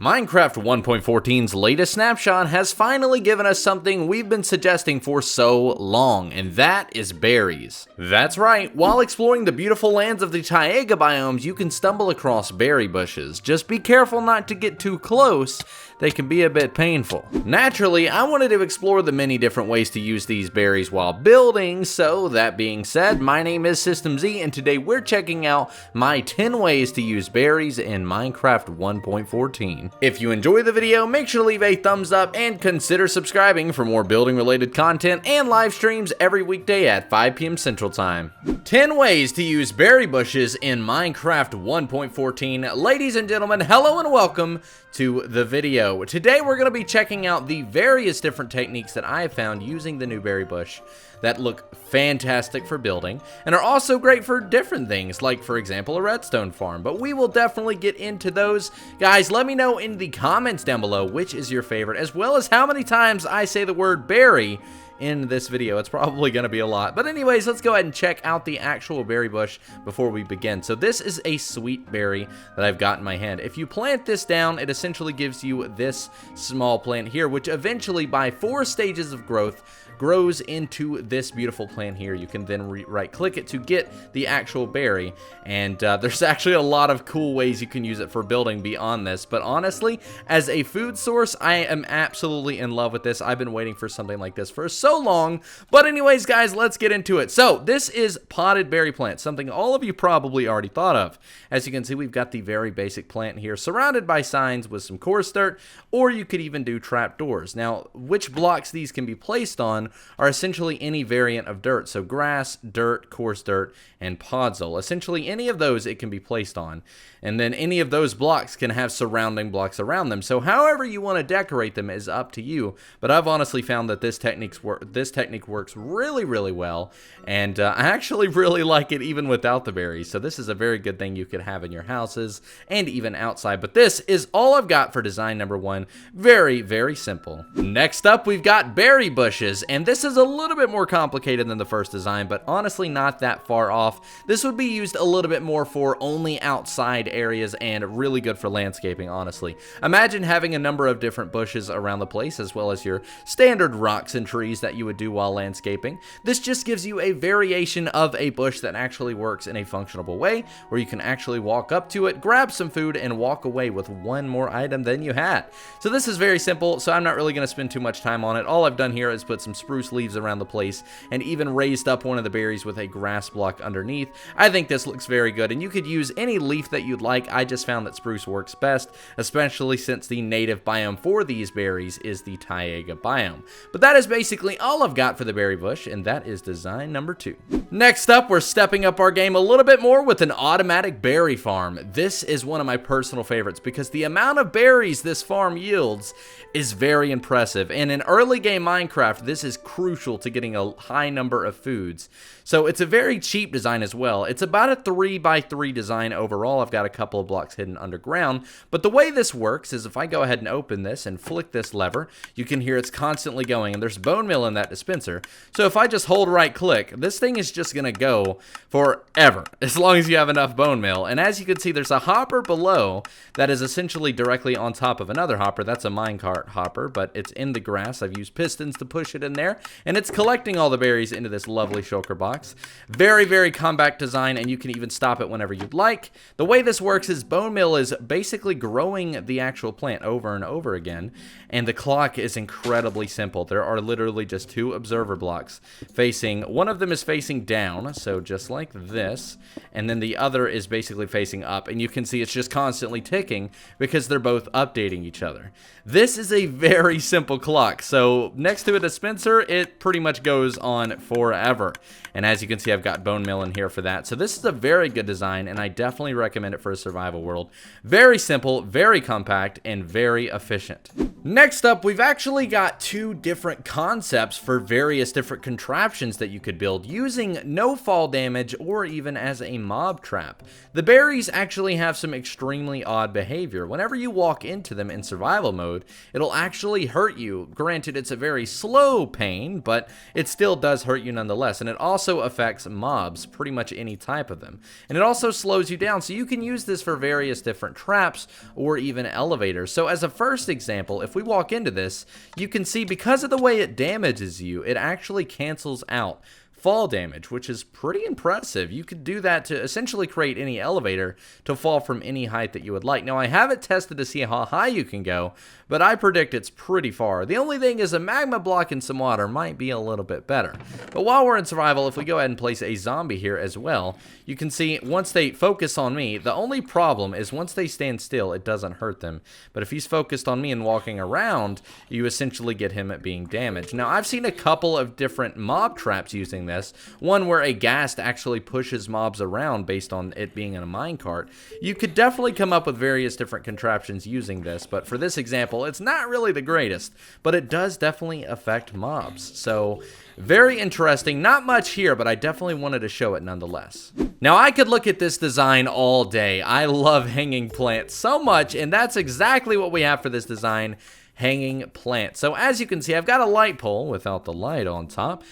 Minecraft 1.14's latest snapshot has finally given us something we've been suggesting for so long, and that is berries. That's right, while exploring the beautiful lands of the taiga biomes, you can stumble across berry bushes. Just be careful not to get too close, they can be a bit painful. Naturally, I wanted to explore the many different ways to use these berries while building, so that being said, my name is System Z, and today we're checking out my 10 ways to use berries in Minecraft 1.14. If you enjoy the video, make sure to leave a thumbs up and consider subscribing for more building related content and live streams every weekday at 5 p.m. Central Time. 10 ways to use berry bushes in Minecraft 1.14. Ladies and gentlemen, hello and welcome to the video. Today we're going to be checking out the various different techniques that I have found using the new berry bush that look fantastic for building and are also great for different things, like for example a redstone farm, but we will definitely get into those. Guys, let me know in the comments down below which is your favorite, as well as how many times I say the word berry in this video. It's probably going to be a lot. But anyways, let's go ahead and check out the actual berry bush before we begin. So this is a sweet berry that I've got in my hand. If you plant this down, it essentially gives you this small plant here, which eventually by 4 stages of growth grows into this beautiful plant here. You can then right click it to get the actual berry, and there's actually a lot of cool ways you can use it for building beyond this, but honestly, as a food source, I am absolutely in love with this. I've been waiting for something like this for so long. But anyways, guys, let's get into it. So this is potted berry plant, something all of you probably already thought of. As you can see, we've got the very basic plant here surrounded by signs with some coarse dirt, or you could even do trapdoors. Now, which blocks these can be placed on are essentially any variant of dirt. So grass, dirt, coarse dirt, and podzol. Essentially any of those it can be placed on. And then any of those blocks can have surrounding blocks around them. So however you want to decorate them is up to you. But I've honestly found that this technique works really, really well. And I actually really like it even without the berries. So this is a very good thing you could have in your houses and even outside. But this is all I've got for design number 1. Very, very simple. Next up, we've got berry bushes. And this is a little bit more complicated than the first design, but honestly not that far off. This would be used a little bit more for only outside areas and really good for landscaping, honestly. Imagine having a number of different bushes around the place, as well as your standard rocks and trees that you would do while landscaping. This just gives you a variation of a bush that actually works in a functional way, where you can actually walk up to it, grab some food, and walk away with one more item than you had. So this is very simple, so I'm not really going to spend too much time on it. All I've done here is put some spruce leaves around the place and even raised up one of the berries with a grass block underneath. I think this looks very good, and you could use any leaf that you'd like. I just found that spruce works best, especially since the native biome for these berries is the taiga biome. But that is basically all I've got for the berry bush, and that is design number 2. Next up, we're stepping up our game a little bit more with an automatic berry farm. This is one of my personal favorites because the amount of berries this farm yields is very impressive, and in early game Minecraft, this is crucial to getting a high number of foods. So it's a very cheap design as well. It's about a 3x3 design overall. I've got a couple of blocks hidden underground, but the way this works is if I go ahead and open this and flick this lever, you can hear it's constantly going, and there's bone meal in that dispenser. So if I just hold right click, this thing is just gonna go forever as long as you have enough bone meal. And as you can see, there's a hopper below that is essentially directly on top of another hopper. That's a minecart hopper, but it's in the grass. I've used pistons to push it in there, and it's collecting all the berries into this lovely shulker box. Very, very compact design, and you can even stop it whenever you'd like. The way this works is bone meal is basically growing the actual plant over and over again, and the clock is incredibly simple. There are literally just 2 observer blocks facing, one of them is facing down, so just like this, and then the other is basically facing up, and you can see it's just constantly ticking because they're both updating each other. This is a very simple clock, so next to a dispenser, it pretty much goes on forever. And as you can see, I've got bone meal in here for that. So this is a very good design, and I definitely recommend it for a survival world. Very simple, very compact, and very efficient. Next up, we've actually got two different concepts for various different contraptions that you could build using no fall damage or even as a mob trap. The berries actually have some extremely odd behavior. Whenever you walk into them in survival mode, it'll actually hurt you. Granted, it's a very slow pain, but it still does hurt you nonetheless. And it also affects mobs, pretty much any type of them. And it also slows you down, so you can use this for various different traps or even elevators. So as a first example, if we walk into this, you can see because of the way it damages you, it actually cancels out fall damage, which is pretty impressive. You could do that to essentially create any elevator to fall from any height that you would like. Now, I haven't tested to see how high you can go, but I predict it's pretty far. The only thing is a magma block and some water might be a little bit better. But while we're in survival, if we go ahead and place a zombie here as well, you can see once they focus on me, the only problem is once they stand still, it doesn't hurt them. But if he's focused on me and walking around, you essentially get him at being damaged. Now, I've seen a couple of different mob traps using this. One where a ghast actually pushes mobs around based on it being in a minecart. You could definitely come up with various different contraptions using this, but for this example, it's not really the greatest, but it does definitely affect mobs. So, very interesting. Not much here, but I definitely wanted to show it nonetheless. Now, I could look at this design all day. I love hanging plants so much, and that's exactly what we have for this design. Hanging plants. So as you can see, I've got a light pole without the light on top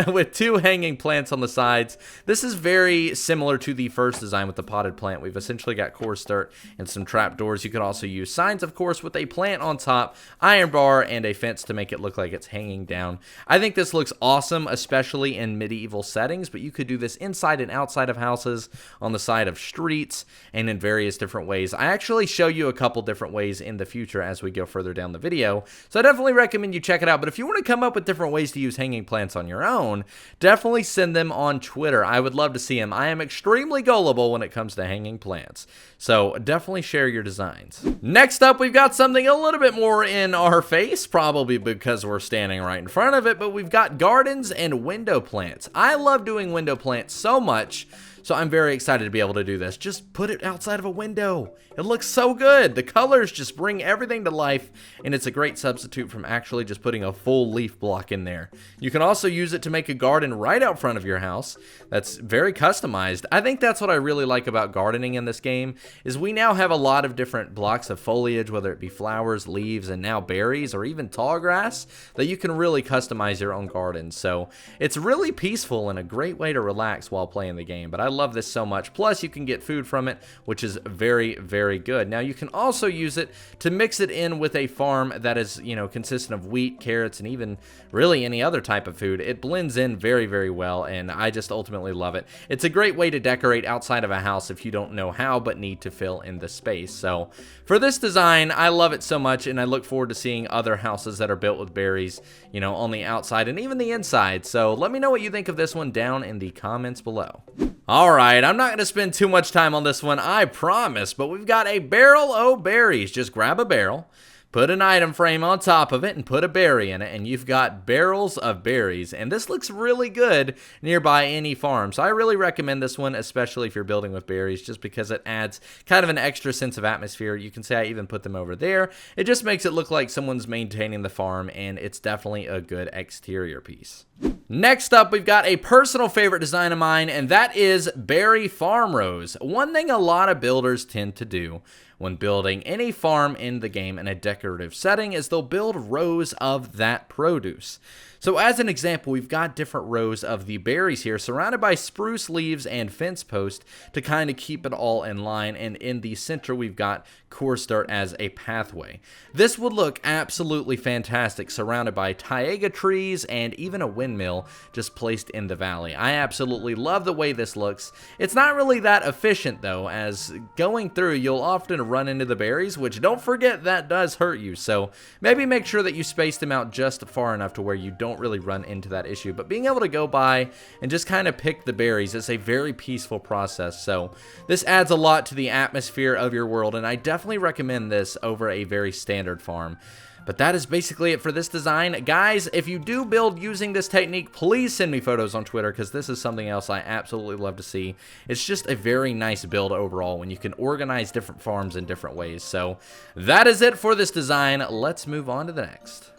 with two hanging plants on the sides. This is very similar to the first design with the potted plant. We've essentially got coarse dirt and some trapdoors. You could also use signs, of course, with a plant on top, iron bar, and a fence to make it look like it's hanging down. I think this looks awesome, especially in medieval settings, but you could do this inside and outside of houses, on the side of streets, and in various different ways. I actually show you a couple different ways in the future as we go further down the video, so I definitely recommend you check it out. But if you want to come up with different ways to use hanging plants on your own, definitely send them on Twitter. I would love to see them. I am extremely gullible when it comes to hanging plants, so definitely share your designs. Next up, we've got something a little bit more in our face, probably because we're standing right in front of it, but we've got gardens and window plants. I love doing window plants so much, so I'm very excited to be able to do this. Just put it outside of a window. It looks so good. The colors just bring everything to life, and it's a great substitute from actually just putting a full leaf block in there. You can also use it to make a garden right out front of your house. That's very customized. I think that's what I really like about gardening in this game, is we now have a lot of different blocks of foliage, whether it be flowers, leaves, and now berries, or even tall grass, that you can really customize your own garden. So it's really peaceful and a great way to relax while playing the game. But I love this so much. Plus, you can get food from it, which is very, very good. Now, you can also use it to mix it in with a farm that is, consistent of wheat, carrots, and even really any other type of food. It blends in very, very well, and I just ultimately love it. It's a great way to decorate outside of a house if you don't know how but need to fill in the space. So, for this design, I love it so much, and I look forward to seeing other houses that are built with berries, on the outside and even the inside. So, let me know what you think of this one down in the comments below. Alright, I'm not going to spend too much time on this one, I promise, but we've got a barrel o' berries. Just grab a barrel, put an item frame on top of it, and put a berry in it, and you've got barrels of berries. And this looks really good nearby any farm, so I really recommend this one, especially if you're building with berries, just because it adds kind of an extra sense of atmosphere. You can see I even put them over there. It just makes it look like someone's maintaining the farm, and it's definitely a good exterior piece. Next up, we've got a personal favorite design of mine, and that is berry farm rows. One thing a lot of builders tend to do when building any farm in the game in a decorative setting is they'll build rows of that produce. So as an example, we've got different rows of the berries here surrounded by spruce leaves and fence posts to kind of keep it all in line, and in the center we've got coarse dirt as a pathway. This would look absolutely fantastic surrounded by taiga trees and even a windmill just placed in the valley. I absolutely love the way this looks. It's not really that efficient though, as going through you'll often run into the berries, which don't forget that does hurt you, so maybe make sure that you space them out just far enough to where you don't don't really run into that issue. But being able to go by and just kind of pick the berries is a very peaceful process. So this adds a lot to the atmosphere of your world, and I definitely recommend this over a very standard farm. But that is basically it for this design. Guys, if you do build using this technique, please send me photos on Twitter, because this is something else I absolutely love to see. It's just a very nice build overall when you can organize different farms in different ways. So that is it for this design. Let's move on to the next.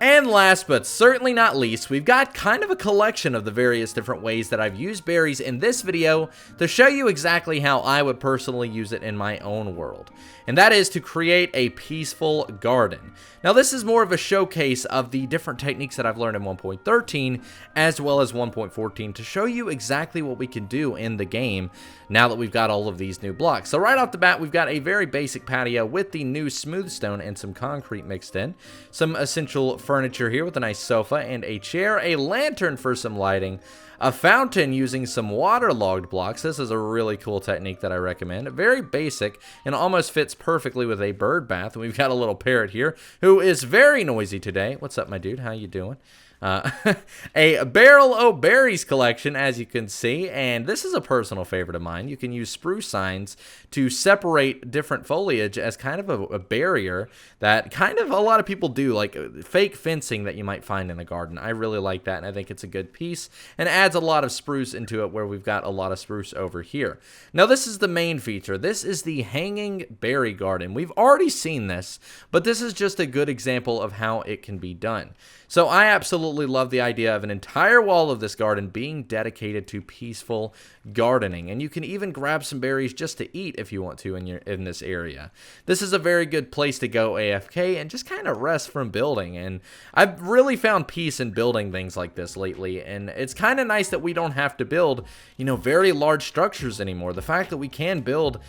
And last but certainly not least, we've got kind of a collection of the various different ways that I've used berries in this video to show you exactly how I would personally use it in my own world. And that is to create a peaceful garden. Now this is more of a showcase of the different techniques that I've learned in 1.13 as well as 1.14 to show you exactly what we can do in the game now that we've got all of these new blocks. So right off the bat, we've got a very basic patio with the new smooth stone and some concrete mixed in. Some essential furniture here with a nice sofa and a chair, a lantern for some lighting, a fountain using some waterlogged blocks. This is a really cool technique that I recommend. Very basic and almost fits perfectly with a bird bath. And we've got a little parrot here who is very noisy today. What's up, my dude? How you doing? A barrel o' berries collection, as you can see, and this is a personal favorite of mine. You can use spruce signs to separate different foliage as kind of a barrier that kind of a lot of people do, like fake fencing that you might find in a garden. I really like that, and I think it's a good piece and adds a lot of spruce into it where we've got a lot of spruce over here. Now this is the main feature. This is the hanging berry garden. We've already seen this, but this is just a good example of how it can be done. So I absolutely love the idea of an entire wall of this garden being dedicated to peaceful gardening, and you can even grab some berries just to eat if you want to in this area. This is a very good place to go AFK and just kind of rest from building, and I've really found peace in building things like this lately, and it's kind of nice that we don't have to build, very large structures anymore. The fact that we can build,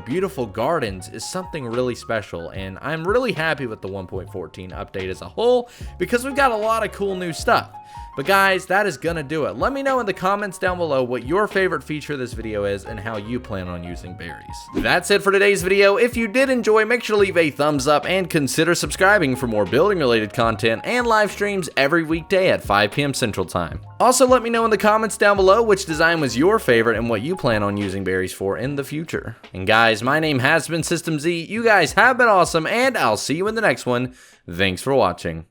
beautiful gardens is something really special, and I'm really happy with the 1.14 update as a whole because we've got a lot of cool new stuff. But guys, that is gonna do it. Let me know in the comments down below what your favorite feature of this video is and how you plan on using berries. That's it for today's video. If you did enjoy, make sure to leave a thumbs up and consider subscribing for more building related content and live streams every weekday at 5 p.m. Central Time. Also, let me know in the comments down below which design was your favorite and what you plan on using berries for in the future. And guys, my name has been System Z. You guys have been awesome, and I'll see you in the next one. Thanks for watching.